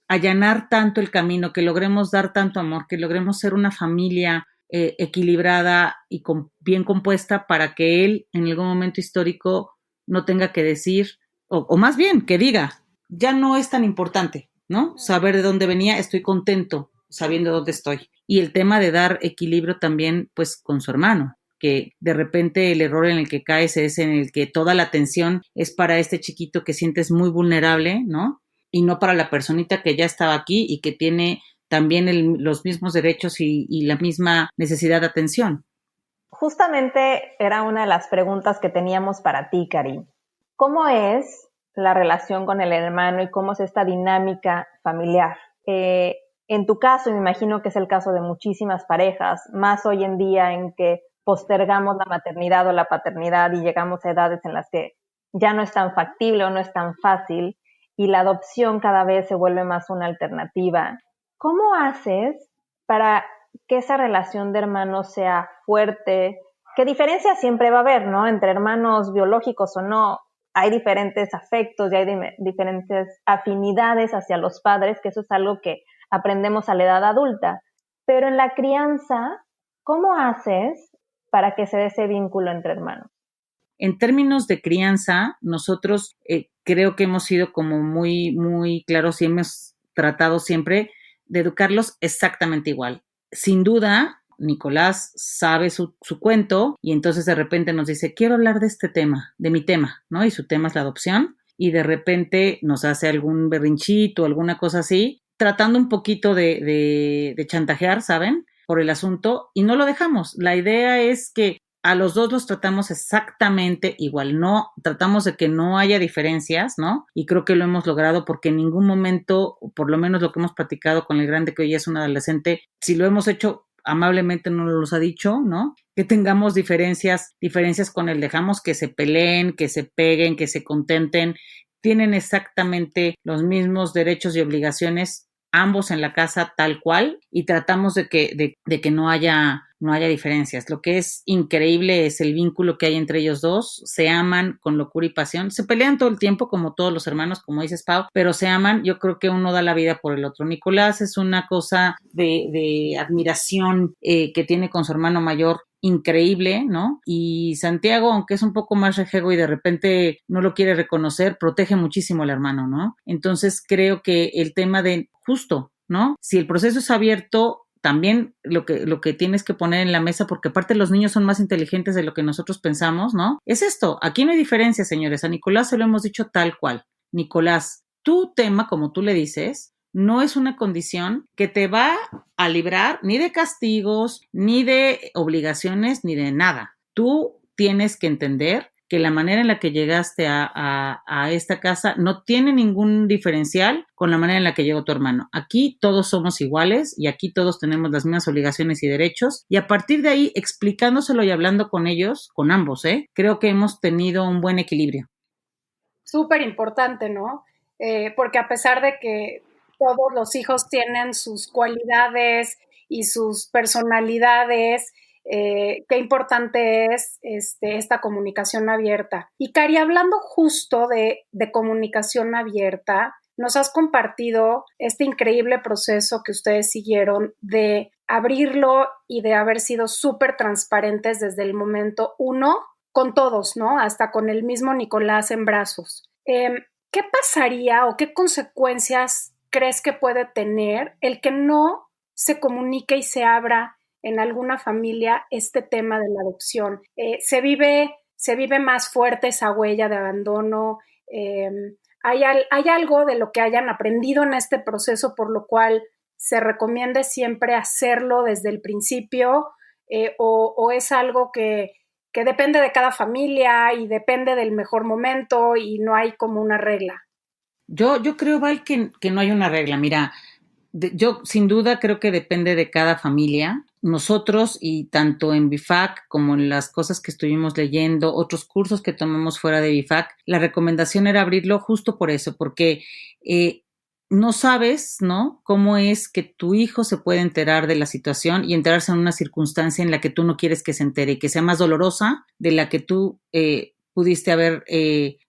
allanar tanto el camino, que logremos dar tanto amor, que logremos ser una familia equilibrada y bien compuesta para que él en algún momento histórico no tenga que decir, o más bien que diga, ya no es tan importante, ¿no? Saber de dónde venía, estoy contento sabiendo dónde estoy. Y el tema de dar equilibrio también, pues, con su hermano, que de repente el error en el que caes es en el que toda la atención es para este chiquito que sientes muy vulnerable, ¿no? Y no para la personita que ya estaba aquí y que tiene también los mismos derechos y la misma necesidad de atención. Justamente era una de las preguntas que teníamos para ti, Cari. ¿Cómo es la relación con el hermano y cómo es esta dinámica familiar? En tu caso, me imagino que es el caso de muchísimas parejas, más hoy en día en que postergamos la maternidad o la paternidad y llegamos a edades en las que ya no es tan factible o no es tan fácil y la adopción cada vez se vuelve más una alternativa. ¿Cómo haces para que esa relación de hermanos sea fuerte? ¿Qué diferencia siempre va a haber, ¿no? Entre hermanos biológicos o no, hay diferentes afectos y hay diferentes afinidades hacia los padres, que eso es algo que aprendemos a la edad adulta. Pero en la crianza, ¿cómo haces para que se dé ese vínculo entre hermanos? En términos de crianza, nosotros creo que hemos sido como muy, muy claros y hemos tratado siempre de educarlos exactamente igual. Sin duda, Nicolás sabe su cuento y entonces de repente nos dice, quiero hablar de este tema, de mi tema, ¿no? Y su tema es la adopción y de repente nos hace algún berrinchito, alguna cosa así, tratando un poquito de chantajear, ¿saben? Por el asunto y no lo dejamos. La idea es que a los dos los tratamos exactamente igual, no tratamos de que no haya diferencias, ¿no? Y creo que lo hemos logrado porque en ningún momento, por lo menos lo que hemos platicado con el grande que hoy es un adolescente, si lo hemos hecho amablemente no nos ha dicho, ¿no? Que tengamos diferencias con él, dejamos que se peleen, que se peguen, que se contenten, tienen exactamente los mismos derechos y obligaciones ambos en la casa tal cual y tratamos de que no haya diferencias. Lo que es increíble es el vínculo que hay entre ellos dos, se aman con locura y pasión, se pelean todo el tiempo como todos los hermanos, como dices Pau, pero se aman, yo creo que uno da la vida por el otro. Nicolás es una cosa de admiración que tiene con su hermano mayor increíble, ¿no? Y Santiago, aunque es un poco más rejego y de repente no lo quiere reconocer, protege muchísimo al hermano, ¿no? Entonces creo que el tema de justo, ¿no? Si el proceso es abierto, también lo que tienes que poner en la mesa, porque aparte los niños son más inteligentes de lo que nosotros pensamos, ¿no? Es esto, aquí no hay diferencia, señores, a Nicolás se lo hemos dicho tal cual. Nicolás, tu tema, como tú le dices, no es una condición que te va a librar ni de castigos, ni de obligaciones, ni de nada. Tú tienes que entender que la manera en la que llegaste a esta casa no tiene ningún diferencial con la manera en la que llegó tu hermano. Aquí todos somos iguales y aquí todos tenemos las mismas obligaciones y derechos y a partir de ahí, explicándoselo y hablando con ellos, con ambos, creo que hemos tenido un buen equilibrio. Súper importante, ¿no? Porque a pesar de que todos los hijos tienen sus cualidades y sus personalidades. Qué importante es esta comunicación abierta. Y Cari, hablando justo de comunicación abierta, nos has compartido este increíble proceso que ustedes siguieron de abrirlo y de haber sido súper transparentes desde el momento uno con todos, ¿no? Hasta con el mismo Nicolás en brazos. ¿Qué pasaría o qué consecuencias crees que puede tener el que no se comunique y se abra en alguna familia este tema de la adopción? Se vive más fuerte esa huella de abandono. ¿Hay algo de lo que hayan aprendido en este proceso por lo cual se recomiende siempre hacerlo desde el principio, o es algo que depende de cada familia y depende del mejor momento y no hay como una regla? Yo creo, Val, que no hay una regla. Mira, yo sin duda creo que depende de cada familia. Nosotros, y tanto en BIFAC como en las cosas que estuvimos leyendo, otros cursos que tomamos fuera de BIFAC, la recomendación era abrirlo justo por eso, porque no sabes, ¿no?, cómo es que tu hijo se puede enterar de la situación y enterarse en una circunstancia en la que tú no quieres que se entere y que sea más dolorosa de la que tú pudiste haber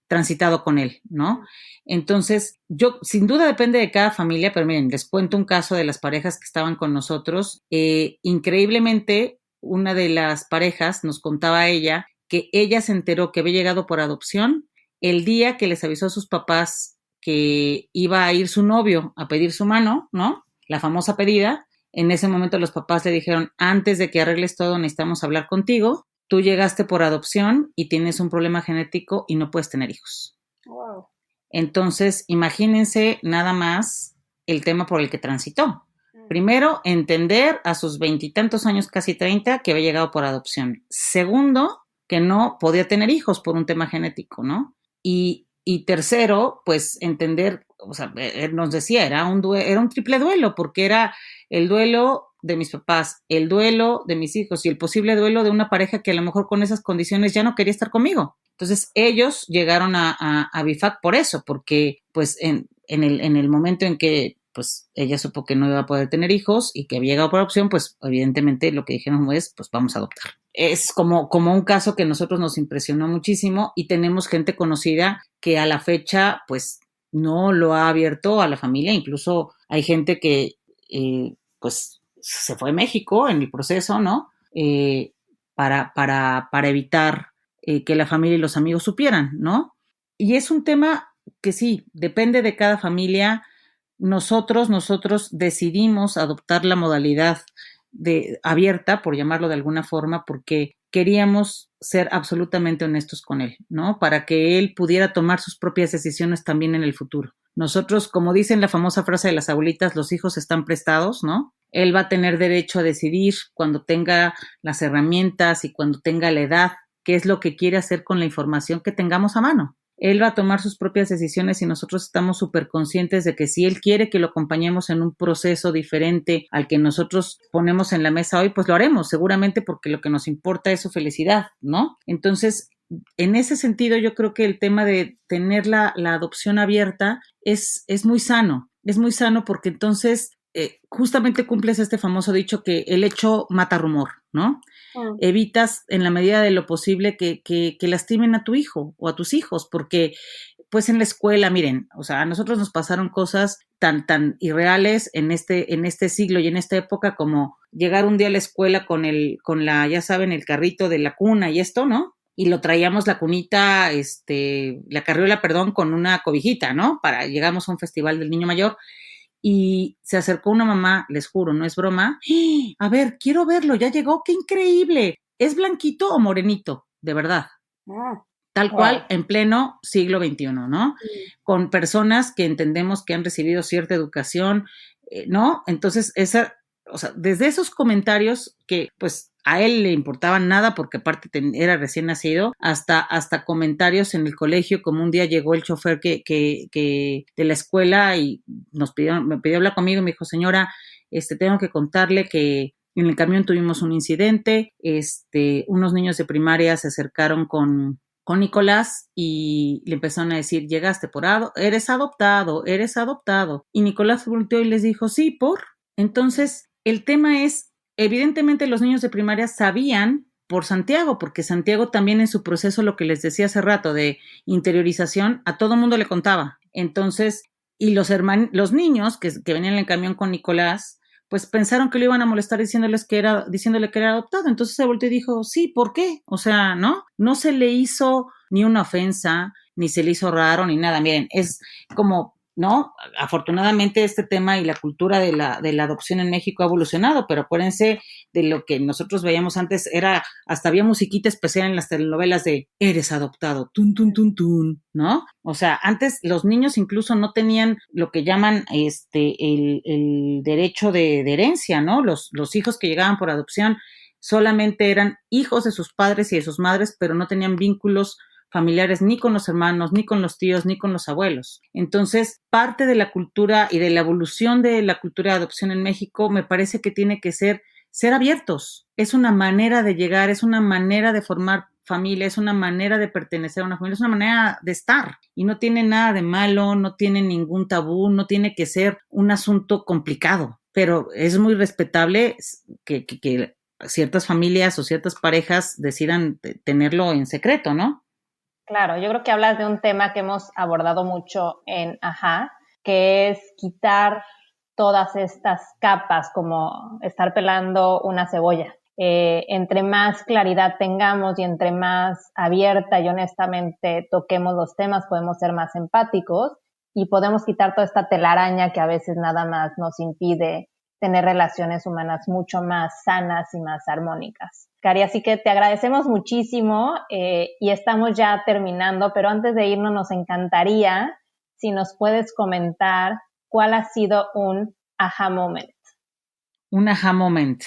transitado con él, ¿no? Entonces, yo, sin duda depende de cada familia, pero miren, les cuento un caso de las parejas que estaban con nosotros. Increíblemente, una de las parejas nos contaba a ella que ella se enteró que había llegado por adopción el día que les avisó a sus papás que iba a ir su novio a pedir su mano, ¿no? La famosa pedida. En ese momento los papás le dijeron, antes de que arregles todo, necesitamos hablar contigo. Tú llegaste por adopción y tienes un problema genético y no puedes tener hijos. Wow. Entonces, imagínense nada más el tema por el que transitó. Primero, entender a sus 20 y tantos años, casi 30, que había llegado por adopción. Segundo, que no podía tener hijos por un tema genético, ¿no? Y tercero, pues entender, o sea, él nos decía, era un triple duelo, porque era el duelo de mis papás, el duelo de mis hijos y el posible duelo de una pareja que a lo mejor con esas condiciones ya no quería estar conmigo. Entonces ellos llegaron a BIFAC por eso, porque pues en el momento en que pues ella supo que no iba a poder tener hijos y que había llegado por adopción, pues evidentemente lo que dijeron es, pues vamos a adoptar. Es como un caso que a nosotros nos impresionó muchísimo y tenemos gente conocida que a la fecha pues no lo ha abierto a la familia. Incluso hay gente que pues se fue a México en el proceso, ¿no? Para evitar que la familia y los amigos supieran, ¿no? Y es un tema que sí, depende de cada familia. Nosotros decidimos adoptar la modalidad abierta, por llamarlo de alguna forma, porque queríamos ser absolutamente honestos con él, ¿no? Para que él pudiera tomar sus propias decisiones también en el futuro. Nosotros, como dicen la famosa frase de las abuelitas, los hijos están prestados, ¿no? Él va a tener derecho a decidir cuando tenga las herramientas y cuando tenga la edad, qué es lo que quiere hacer con la información que tengamos a mano. Él va a tomar sus propias decisiones y nosotros estamos súper conscientes de que si él quiere que lo acompañemos en un proceso diferente al que nosotros ponemos en la mesa hoy, pues lo haremos, seguramente porque lo que nos importa es su felicidad, ¿no? Entonces, en ese sentido, yo creo que el tema de tener la adopción abierta es muy sano porque entonces justamente cumples este famoso dicho que el hecho mata rumor, ¿no? Evitas en la medida de lo posible que lastimen a tu hijo o a tus hijos, porque pues en la escuela, miren, o sea, a nosotros nos pasaron cosas tan irreales en este siglo y en esta época, como llegar un día a la escuela con ya saben, el carrito de la cuna y esto, ¿no? Y lo traíamos la cunita, la carriola, perdón, con una cobijita, ¿no? Llegamos a un festival del niño mayor. Y se acercó una mamá, les juro, no es broma. A ver, quiero verlo, ya llegó, qué increíble. ¿Es blanquito o morenito? De verdad. Tal cual, en pleno siglo XXI, ¿no? Con personas que entendemos que han recibido cierta educación, ¿no? Entonces, o sea, desde esos comentarios que, pues, a él le importaban nada porque aparte era recién nacido, hasta comentarios en el colegio, como un día llegó el chofer que de la escuela y me pidió hablar conmigo y me dijo, señora, tengo que contarle que en el camión tuvimos un incidente, unos niños de primaria se acercaron con Nicolás y le empezaron a decir, llegaste eres adoptado. Y Nicolás volteó y les dijo, sí, ¿por? Entonces, el tema es, evidentemente los niños de primaria sabían por Santiago, porque Santiago también en su proceso, lo que les decía hace rato de interiorización, a todo mundo le contaba. Entonces, y los niños que venían en el camión con Nicolás, pues pensaron que lo iban a molestar diciéndole que era adoptado. Entonces se volteó y dijo, sí, ¿por qué? O sea, no se le hizo ni una ofensa, ni se le hizo raro, ni nada. Miren, es como, ¿no? Afortunadamente este tema y la cultura de la adopción en México ha evolucionado, pero acuérdense de lo que nosotros veíamos antes, hasta había musiquita especial en las telenovelas de eres adoptado, tun, tun, tun, tun, ¿no? O sea, antes los niños incluso no tenían lo que llaman el derecho de herencia, ¿no? Los hijos que llegaban por adopción solamente eran hijos de sus padres y de sus madres, pero no tenían vínculos familiares ni con los hermanos, ni con los tíos, ni con los abuelos. Entonces, parte de la cultura y de la evolución de la cultura de adopción en México me parece que tiene que ser abiertos. Es una manera de llegar, es una manera de formar familia, es una manera de pertenecer a una familia, es una manera de estar. Y no tiene nada de malo, no tiene ningún tabú, no tiene que ser un asunto complicado. Pero es muy respetable que ciertas familias o ciertas parejas decidan tenerlo en secreto, ¿no? Claro, yo creo que hablas de un tema que hemos abordado mucho en Ajá, que es quitar todas estas capas, como estar pelando una cebolla. Entre más claridad tengamos y entre más abierta y honestamente toquemos los temas, podemos ser más empáticos y podemos quitar toda esta telaraña que a veces nada más nos impide tener relaciones humanas mucho más sanas y más armónicas. Cari, así que te agradecemos muchísimo y estamos ya terminando, pero antes de irnos nos encantaría si nos puedes comentar cuál ha sido un aha moment. Un aha moment,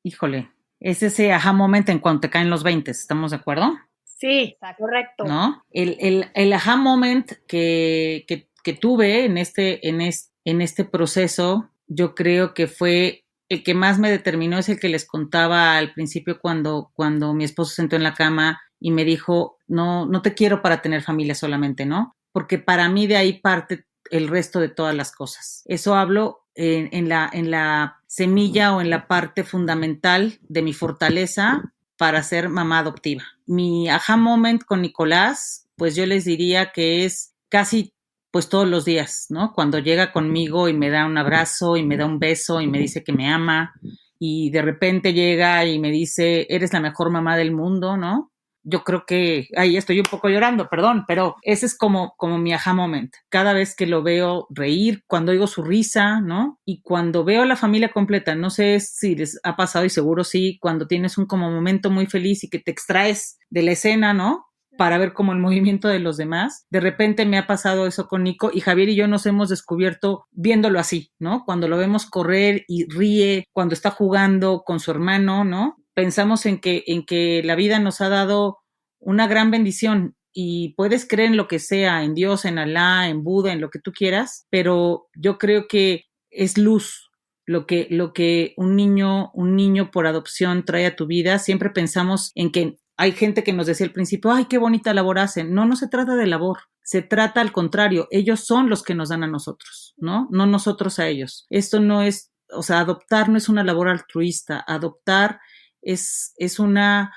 híjole, es ese aha moment en cuanto te caen los 20, ¿estamos de acuerdo? Sí, exacto. Correcto. ¿No? El aha moment que tuve en este proceso, yo creo que fue el que más me determinó, es el que les contaba al principio cuando mi esposo se sentó en la cama y me dijo, no te quiero para tener familia solamente, ¿no? Porque para mí de ahí parte el resto de todas las cosas. Eso hablo en la semilla o en la parte fundamental de mi fortaleza para ser mamá adoptiva. Mi aha moment con Nicolás, pues yo les diría que es casi pues todos los días, ¿no? Cuando llega conmigo y me da un abrazo y me da un beso y me dice que me ama y de repente llega y me dice, eres la mejor mamá del mundo, ¿no? Yo creo que, ahí estoy un poco llorando, perdón, pero ese es como mi aha moment. Cada vez que lo veo reír, cuando oigo su risa, ¿no? Y cuando veo a la familia completa, no sé si les ha pasado y seguro sí, cuando tienes un como momento muy feliz y que te extraes de la escena, ¿no? Para ver como el movimiento de los demás. De repente me ha pasado eso con Nico y Javier y yo nos hemos descubierto viéndolo así, ¿no? Cuando lo vemos correr y ríe, cuando está jugando con su hermano, ¿no? Pensamos en que la vida nos ha dado una gran bendición y puedes creer en lo que sea, en Dios, en Alá, en Buda, en lo que tú quieras, pero yo creo que es luz lo que un niño por adopción trae a tu vida. Siempre pensamos en que hay gente que nos decía al principio, ay, qué bonita labor hacen. No se trata de labor, se trata al contrario, ellos son los que nos dan a nosotros, ¿no? No nosotros a ellos. Esto no es, o sea, adoptar no es una labor altruista, adoptar es una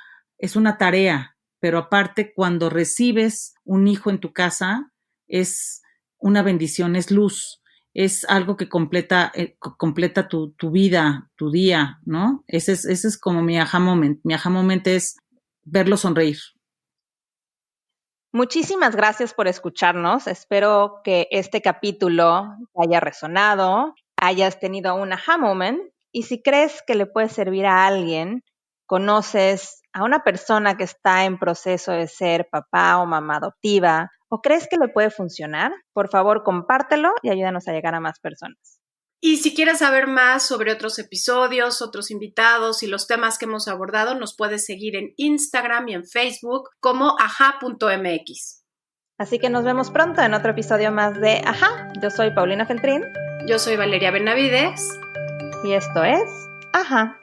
tarea, pero aparte cuando recibes un hijo en tu casa es una bendición, es luz, es algo que completa tu vida, tu día, ¿no? Ese es como mi aha moment. Mi aha moment es verlo sonreír. Muchísimas gracias por escucharnos. Espero que este capítulo te haya resonado, hayas tenido un aha moment y si crees que le puede servir a alguien, conoces a una persona que está en proceso de ser papá o mamá adoptiva o crees que le puede funcionar, por favor compártelo y ayúdanos a llegar a más personas. Y si quieres saber más sobre otros episodios, otros invitados y los temas que hemos abordado, nos puedes seguir en Instagram y en Facebook como aja.mx. Así que nos vemos pronto en otro episodio más de Ajá. Yo soy Paulina Feltrín. Yo soy Valeria Benavides. Y esto es Ajá.